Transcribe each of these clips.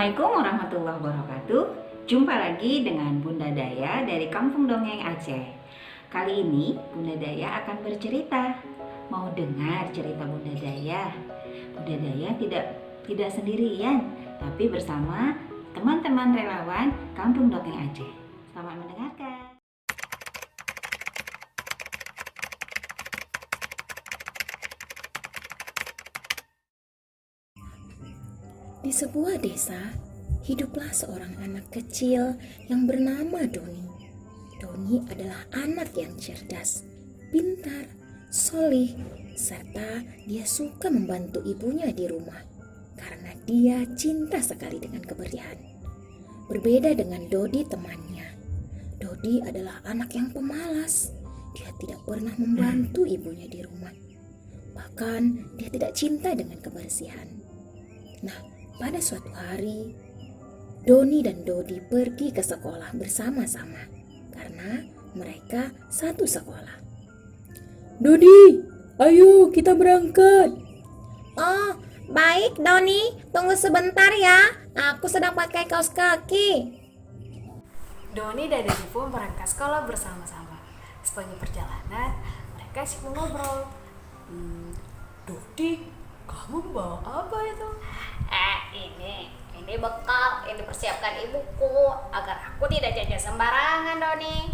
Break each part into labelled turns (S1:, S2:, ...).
S1: Assalamualaikum warahmatullahi wabarakatuh. Jumpa lagi dengan Bunda Daya dari Kampung Dongeng Aceh. Kali ini Bunda Daya akan bercerita. Mau dengar cerita Bunda Daya? Bunda Daya tidak sendirian, tapi bersama teman-teman relawan Kampung Dongeng Aceh. Selamat mendengarkan.
S2: Di sebuah desa, hiduplah seorang anak kecil yang bernama Doni. Doni adalah anak yang cerdas, pintar, solih, serta dia suka membantu ibunya di rumah karena dia cinta sekali dengan kebersihan. Berbeda dengan Dodi temannya, Dodi adalah anak yang pemalas. Dia tidak pernah membantu ibunya di rumah. Bahkan dia tidak cinta dengan kebersihan. Nah, pada suatu hari, Doni dan Dodi pergi ke sekolah bersama-sama karena mereka satu sekolah.
S3: Dodi, ayo kita berangkat.
S2: Oh, baik Doni, tunggu sebentar ya. Aku sedang pakai kaos kaki.
S4: Doni dan Dodi pun berangkat sekolah bersama-sama. Sepanjang perjalanan, mereka asyik mengobrol. Dodi, kamu bawa apa itu?
S5: Ini bekal yang dipersiapkan ibuku agar aku tidak jajan sembarangan, Doni.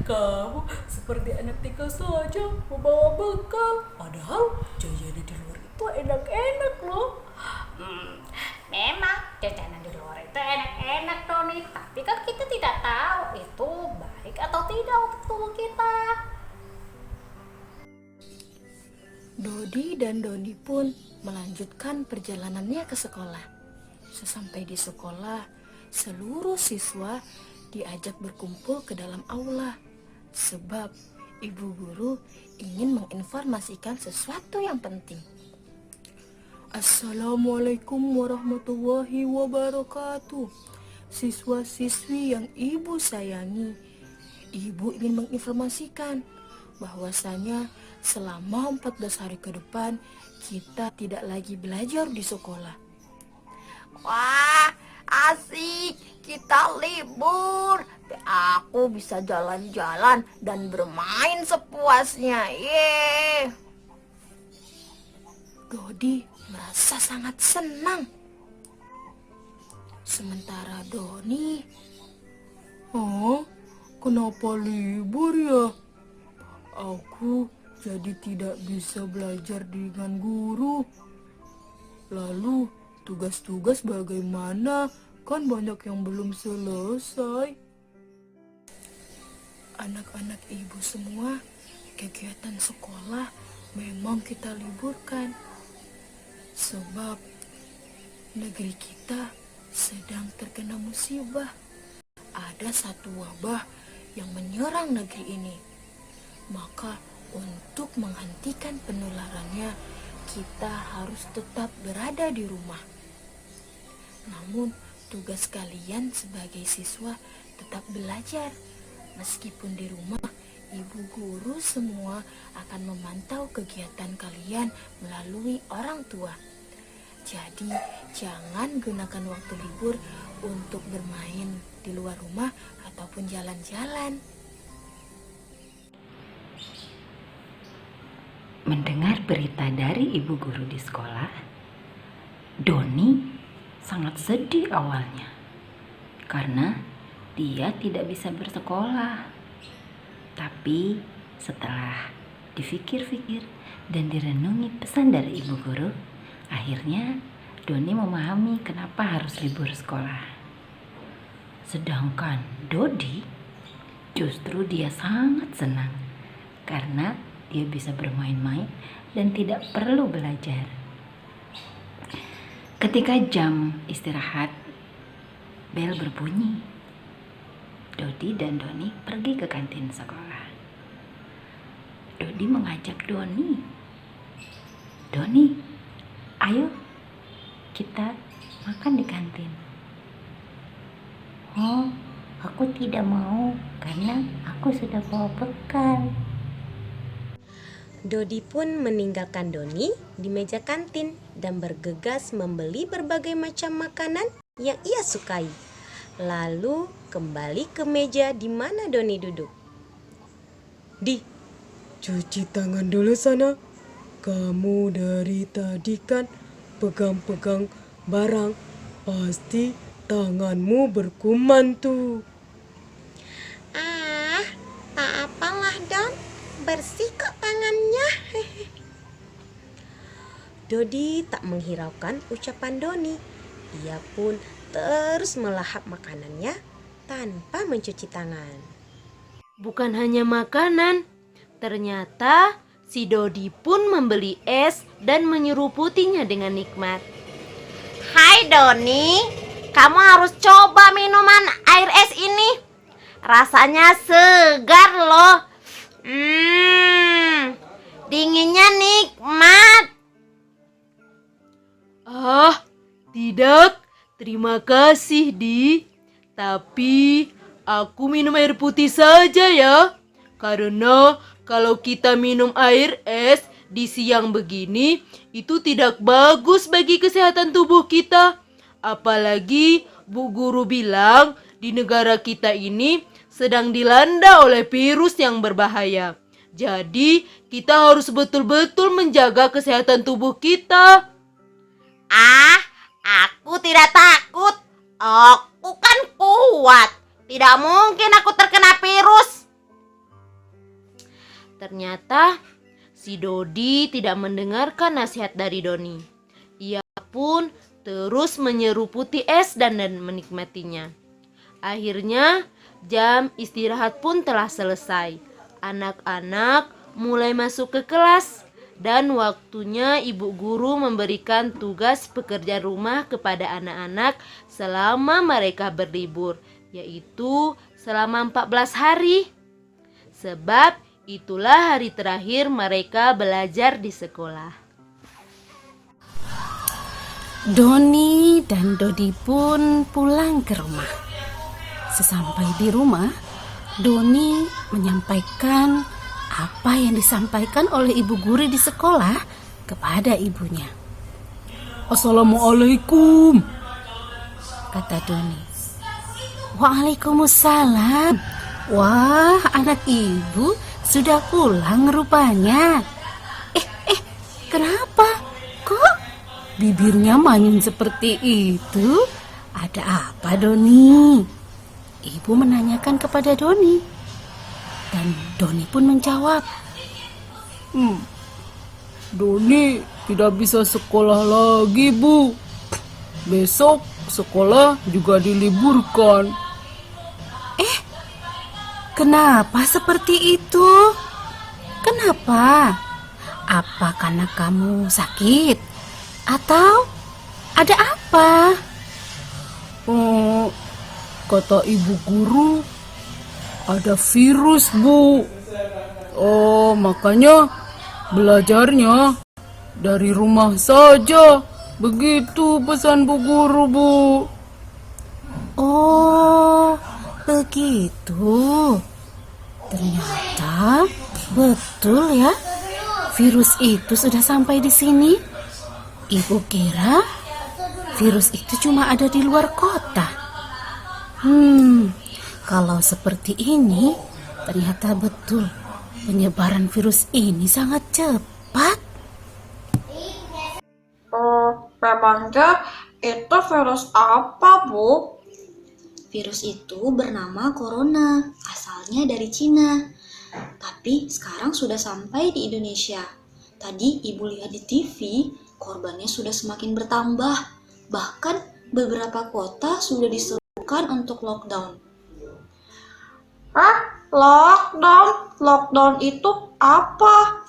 S4: Kamu seperti anak TK saja membawa bekal. Padahal jajanan di luar itu enak-enak loh.
S5: Memang jajanan di luar itu enak-enak, Doni. Tapi kan kita tidak tahu itu baik atau tidak untuk tubuh kita.
S4: Dodi dan Doni pun melanjutkan perjalanannya ke sekolah. Sesampai di sekolah, seluruh siswa diajak berkumpul ke dalam aula. Sebab ibu guru ingin menginformasikan sesuatu yang penting. Assalamualaikum warahmatullahi wabarakatuh. Siswa-siswi yang ibu sayangi, ibu ingin menginformasikan bahwasanya selama 14 hari ke depan kita tidak lagi belajar di sekolah.
S6: Wah, asik, kita libur. Aku bisa jalan-jalan dan bermain sepuasnya. Yeay.
S4: Dodi merasa sangat senang. Sementara Doni, "Oh, kenapa libur ya? Aku jadi tidak bisa belajar dengan guru. Lalu tugas-tugas bagaimana? Kan banyak yang belum selesai." Anak-anak ibu semua, kegiatan sekolah memang kita liburkan. Sebab negeri kita sedang terkena musibah. Ada satu wabah yang menyerang negeri ini. Maka untuk menghentikan penularannya, kita harus tetap berada di rumah. Namun tugas kalian sebagai siswa tetap belajar. Meskipun di rumah, ibu guru semua akan memantau kegiatan kalian melalui orang tua. Jadi jangan gunakan waktu libur untuk bermain di luar rumah ataupun jalan-jalan.
S1: Mendengar berita dari ibu guru di sekolah, Doni sangat sedih awalnya karena dia tidak bisa bersekolah. Tapi setelah dipikir-pikir dan direnungi pesan dari ibu guru, akhirnya Doni memahami kenapa harus libur sekolah. Sedangkan Dodi justru dia sangat senang karena dia bisa bermain-main dan tidak perlu belajar. Ketika jam istirahat, bel berbunyi. Dodi dan Doni pergi ke kantin sekolah. Dodi mengajak Doni. "Doni, ayo kita makan di kantin." "Oh, aku tidak mau karena aku sudah bawa bekal."
S7: Dodi pun meninggalkan Doni di meja kantin dan bergegas membeli berbagai macam makanan yang ia sukai. Lalu kembali ke meja di mana Doni duduk.
S3: Di, cuci tangan dulu sana. Kamu dari tadi kan pegang-pegang barang. Pasti tanganmu berkuman tuh.
S7: Ah, tak apalah Don, bersih kok tangannya. Dodi tak menghiraukan ucapan Doni. Ia pun terus melahap makanannya tanpa mencuci tangan.
S8: Bukan hanya makanan, ternyata si Dodi pun membeli es dan menyeruputinya dengan nikmat.
S6: Hai Doni, kamu harus coba minuman air es ini. Rasanya segar loh. Dinginnya nikmat.
S8: Ah, tidak. Terima kasih, Di. Tapi aku minum air putih saja ya. Karena kalau kita minum air es di siang begini, itu tidak bagus bagi kesehatan tubuh kita. Apalagi Bu Guru bilang di negara kita ini sedang dilanda oleh virus yang berbahaya. Jadi kita harus betul-betul menjaga kesehatan tubuh kita.
S6: Aku tidak takut. Aku kan kuat. Tidak mungkin aku terkena virus.
S8: Ternyata si Dodi tidak mendengarkan nasihat dari Doni. Ia pun terus menyeruputi es dan menikmatinya. Akhirnya jam istirahat pun telah selesai. Anak-anak mulai masuk ke kelas dan waktunya ibu guru memberikan tugas pekerjaan rumah kepada anak-anak selama mereka berlibur, yaitu selama 14 hari. Sebab itulah hari terakhir mereka belajar di sekolah.
S9: Doni dan Dodi pun pulang ke rumah. Sesampai di rumah, Doni menyampaikan apa yang disampaikan oleh ibu guru di sekolah kepada ibunya.
S3: Assalamualaikum,
S9: kata Doni. Waalaikumsalam. Wah, anak ibu sudah pulang rupanya. Kenapa? Kok bibirnya manyun seperti itu? Ada apa, Doni? Ibu menanyakan kepada Doni. Dan Doni pun menjawab.
S3: Doni tidak bisa sekolah lagi, Bu. Besok sekolah juga diliburkan.
S9: Kenapa seperti itu? Kenapa? Apa karena kamu sakit? Atau ada apa?
S3: Kata ibu guru, ada virus, Bu. Makanya belajarnya dari rumah saja. Begitu pesan Bu Guru, Bu.
S9: Oh, begitu. Ternyata betul ya. Virus itu sudah sampai di sini. Ibu kira virus itu cuma ada di luar kota. Kalau seperti ini, ternyata betul penyebaran virus ini sangat cepat.
S6: Memangnya itu virus apa, Bu?
S10: Virus itu bernama corona, asalnya dari Cina. Tapi sekarang sudah sampai di Indonesia. Tadi ibu lihat di TV, korbannya sudah semakin bertambah. Bahkan beberapa kota sudah diserukan untuk lockdown.
S6: Lockdown? Lockdown itu apa?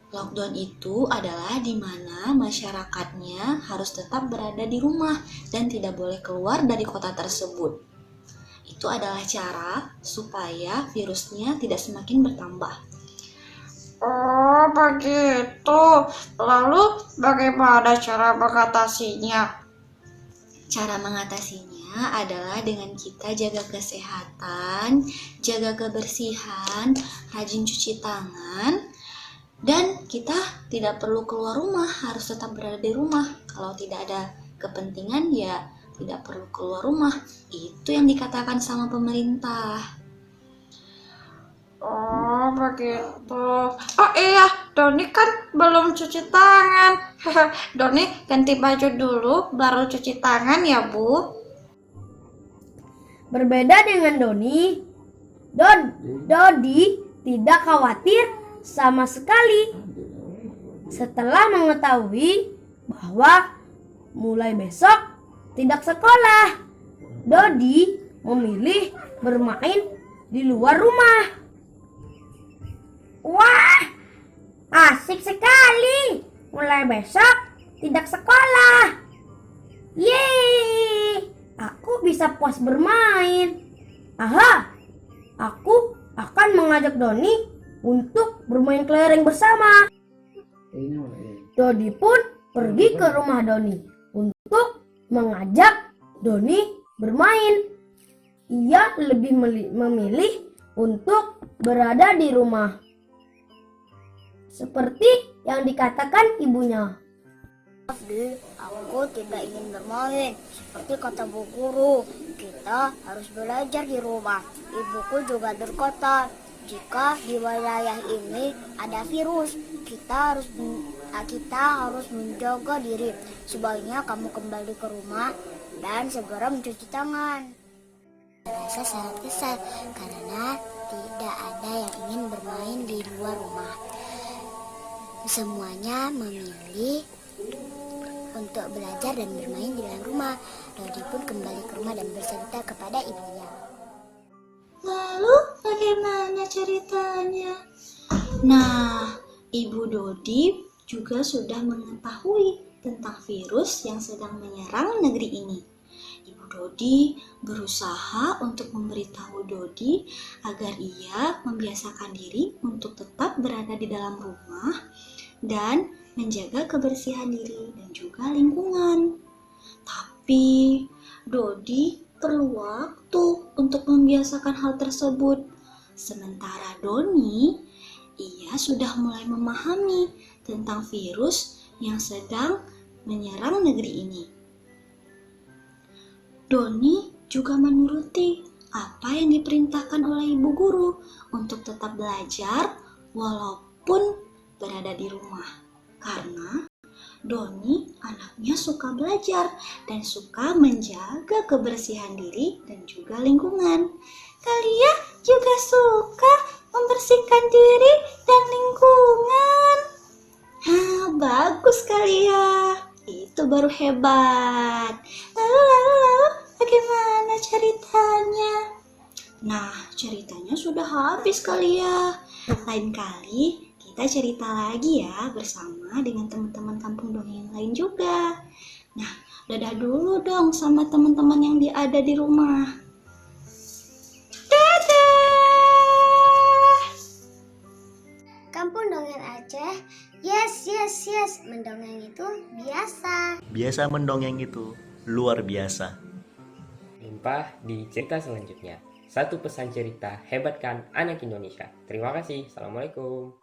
S10: Lockdown itu adalah di mana masyarakatnya harus tetap berada di rumah dan tidak boleh keluar dari kota tersebut. Itu adalah cara supaya virusnya tidak semakin bertambah.
S6: Oh, begitu. Lalu bagaimana cara mengatasinya?
S10: Cara mengatasinya adalah dengan kita jaga kesehatan, jaga kebersihan, rajin cuci tangan, Dan kita tidak perlu keluar rumah, harus tetap berada di rumah. Kalau tidak ada kepentingan ya tidak perlu keluar rumah. Itu yang dikatakan sama pemerintah.
S11: Oh begitu. Oh iya, Doni kan belum cuci tangan. Doni ganti baju dulu baru cuci tangan ya Bu.
S12: Berbeda dengan Doni, Dodi tidak khawatir sama sekali. Setelah mengetahui bahwa mulai besok tidak sekolah, Dodi memilih bermain di luar rumah.
S13: Wah, asik sekali. Mulai besok tidak sekolah. Yeay, aku bisa puas bermain. Aha, aku akan mengajak Doni untuk bermain kelereng bersama. Dodi pun pergi ke rumah Doni untuk mengajak Doni bermain. Ia lebih memilih untuk berada di rumah, seperti yang dikatakan ibunya.
S14: Aku tidak ingin bermain. Seperti kata Bu Guru, kita harus belajar di rumah. Ibuku juga berkata, jika di wilayah ini ada virus, kita harus menjaga diri. Sebaiknya kamu kembali ke rumah dan segera mencuci tangan. Rasa sangat kesal karena tidak ada yang ingin bermain di luar rumah. Semuanya memilih untuk belajar dan bermain di dalam rumah. Dodi pun kembali ke rumah dan bercerita kepada ibunya.
S10: Lalu bagaimana ceritanya? Nah, Ibu Dodi juga sudah mengetahui tentang virus yang sedang menyerang negeri ini. Ibu Dodi berusaha untuk memberitahu Dodi agar ia membiasakan diri untuk tetap berada di dalam rumah dan menjaga kebersihan diri dan juga lingkungan. Tapi Dodi perlu waktu untuk membiasakan hal tersebut. Sementara Doni, ia sudah mulai memahami tentang virus yang sedang menyerang negeri ini. Doni juga menuruti apa yang diperintahkan oleh ibu guru untuk tetap belajar walaupun berada di rumah. Karena Doni anaknya suka belajar dan suka menjaga kebersihan diri dan juga lingkungan. Kalian juga suka membersihkan diri dan lingkungan. Bagus sekali ya. Itu baru hebat. Lalu, bagaimana ceritanya? Nah, ceritanya sudah habis kali ya. Lain kali kita cerita lagi ya bersama dengan teman-teman kampung dongeng yang lain juga. Nah, dadah dulu dong sama teman-teman yang ada di rumah. Dadah!
S14: Kampung Dongeng Aceh, yes. Mendongeng itu biasa.
S15: Biasa mendongeng itu luar biasa.
S16: Limpah di cerita selanjutnya. Satu pesan cerita, hebatkan anak Indonesia. Terima kasih. Assalamualaikum.